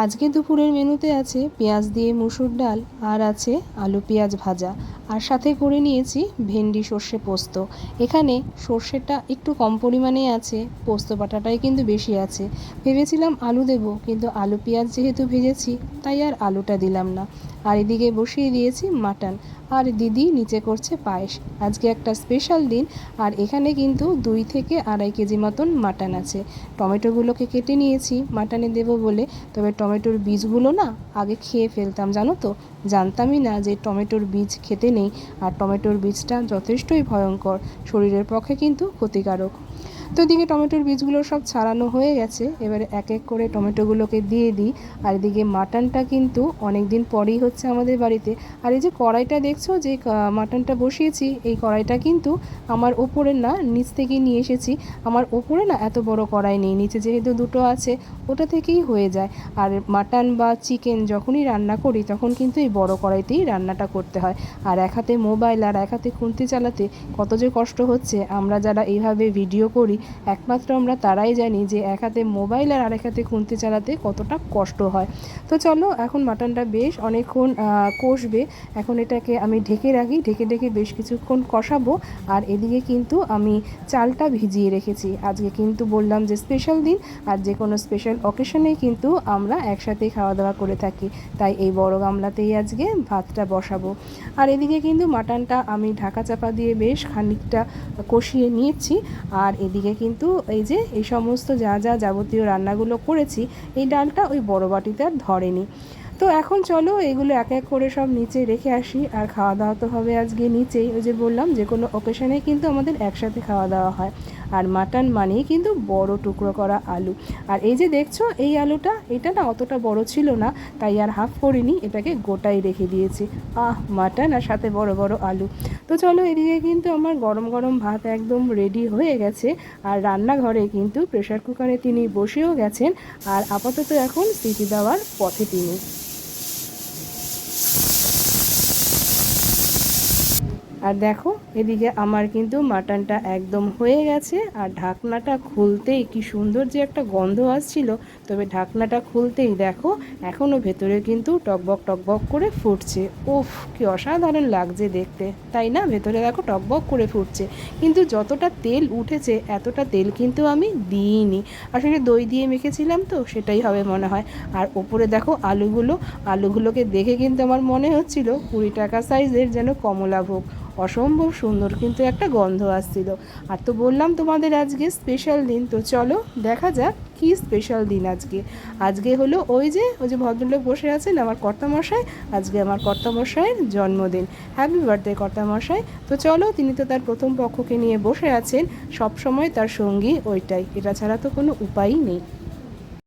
আজকে দুপুরের মেনুতে আছে পেঁয়াজ দিয়ে মুসুর ডাল, আর আছে আলু পেঁয়াজ ভাজা, আর সাথে করে নিয়েছি ভেন্ডি সর্ষে পোস্ত। এখানে সর্ষেটা একটু কম পরিমাণে আছে, পোস্ত বাটাটাই কিন্তু বেশি আছে। ভেবেছিলাম আলু দেবো, কিন্তু আলু পেঁয়াজ যেহেতু ভেজেছি তাই আর আলুটা দিলাম না। আর এদিকে বসিয়ে দিয়েছি মাটন, আর দিদি নিচে করছে পায়েস। আজকে একটা স্পেশাল দিন, আর এখানে কিন্তু 2 থেকে 2.5 কেজি মতন মাটন আছে। টমেটোগুলোকে কেটে নিয়েছি মাটনে দেবো বলে, তবে টমেটোর বীজগুলো না আগে খেয়ে ফেলতাম, জানো তো। জানতামই না যে টমেটোর বীজ খেতে নেই, আর টমেটোর বীজটা যথেষ্টই ভয়ঙ্কর, শরীরের পক্ষে কিন্তু ক্ষতিকারক। তো এদিকে টমেটোর বীজগুলো সব ছাড়ানো হয়ে গেছে, এবারে এক এক করে টমেটোগুলোকে দিয়ে দিই। আর এদিকে মাটনটা কিন্তু অনেক দিন পরেই হচ্ছে আমাদের বাড়িতে। আর এই যে কড়াইটা দেখছো, যে মাটনটা বসিয়েছি, এই কড়াইটা কিন্তু আমার ওপরে না, নিচ থেকে নিয়ে এসেছি। আমার ওপরে না এত বড় কড়াই নেই, নিচে যেহেতু দুটো আছে ওটা থেকেই হয়ে যায়। আর মাটন বা চিকেন যখনই রান্না করি তখন কিন্তু এই বড় কড়াইতেই রান্নাটা করতে হয়। আর এক হাতে মোবাইল আর এক হাতে খুন্তি চালাতে কত যে কষ্ট হচ্ছে, আমরা যারা এইভাবে ভিডিও করি একমাত্র আমরা তারাই জানি যে এক হাতে মোবাইল আর আরেক হাতে খুন্তি চালাতে কতটা কষ্ট হয়। তো চলো, এখন মাটনটা বেশ অনেকক্ষণ কষবে। এখন এটাকে আমি ঢেকে রাখি, ঢেকে ঢেকে বেশ কিছুক্ষণ কষাবো। আর এদিকে কিন্তু আমি চালটা ভিজিয়ে রেখেছি। আজকে কিন্তু বললাম যে স্পেশাল দিন, আর যে কোনো স্পেশাল অকেশনেই কিন্তু আমরা একসাথে খাওয়া দাওয়া করে থাকি, তাই এই বড় গামলাতেই আজকে ভাতটা বসাবো। আর এদিকে কিন্তু মাটনটা আমি ঢাকা চাপা দিয়ে বেশ খানিকটা কষিয়ে নিয়েছি। আর এদিকে কিন্তু এই যে এই সমস্ত যা যা যাবতীয় রান্নাগুলো করেছি, এই ডালটা ওই বড় বাটিতে আর ধরেনি। তো এখন চলো এগুলো এক এক করে সব নিচে রেখে আসি। আর খাওয়া দাওয়া তো হবে আজকে নিচেই, ওই যে বললাম যে কোনো অকেশনে কিন্তু আমাদের একসাথে খাওয়া দাওয়া হয়। আর মাটন মানেই কিন্তু বড় টুকরো করা আলু। আর এই যে দেখছো এই আলুটা, এটা না অতটা বড় ছিল না, তাই আর হাফ করিনি, এটাকে গোটাই রেখে দিয়েছি। মাটন আর সাথে বড় বড় আলু। তো চলো, এদিকে কিন্তু আমার গরম গরম ভাত একদম রেডি হয়ে গেছে। আর রান্নাঘরে কিন্তু প্রেসার কুকারে তিনি বসেও গেছেন, আর আপাতত এখন সিটি দেওয়ার পথে তিনি। আর দেখো এদিকে আমার কিন্তু মাটনটা একদম হয়ে গেছে। আর ঢাকনাটা খুলতেই কি সুন্দর যে একটা গন্ধ আসছিল, তবে ঢাকনাটা খুলতেই দেখো এখনও ভেতরে কিন্তু টকবক টকবক করে ফুটছে। উফ, কি অসাধারণ লাগছে দেখতে, তাই না? ভেতরে দেখো টকবক করে ফুটছে, কিন্তু যতটা তেল উঠেছে এতটা তেল কিন্তু আমি দিইনি। আসলে দই দিয়ে মেখেছিলাম তো, সেটাই হবে মনে হয়। আর ওপরে দেখো আলুগুলোকে দেখে কিন্তু আমার মনে হচ্ছিল 20 টাকা সাইজের যেন কমলাভোগ। অসম্ভব সুন্দর কিন্তু একটা গন্ধ আসছিল। আর তো বললাম তোমাদের আজকে স্পেশাল দিন, তো চলো দেখা যাক কি স্পেশাল দিন আজকে। আজকে হলো ওই যে ভদ্রলোক বসে আছেন, আমার কর্তামশাই। আজকে আমার কর্তামশাইয়ের জন্মদিন। হ্যাপি বার্থডে কর্তামশাই। তো চলো, তিনি তো তার প্রথম পক্ষকে নিয়ে বসে আছেন, সব সময় তার সঙ্গী ওইটাই, এটা ছাড়া তো কোনো উপায়ই নেই।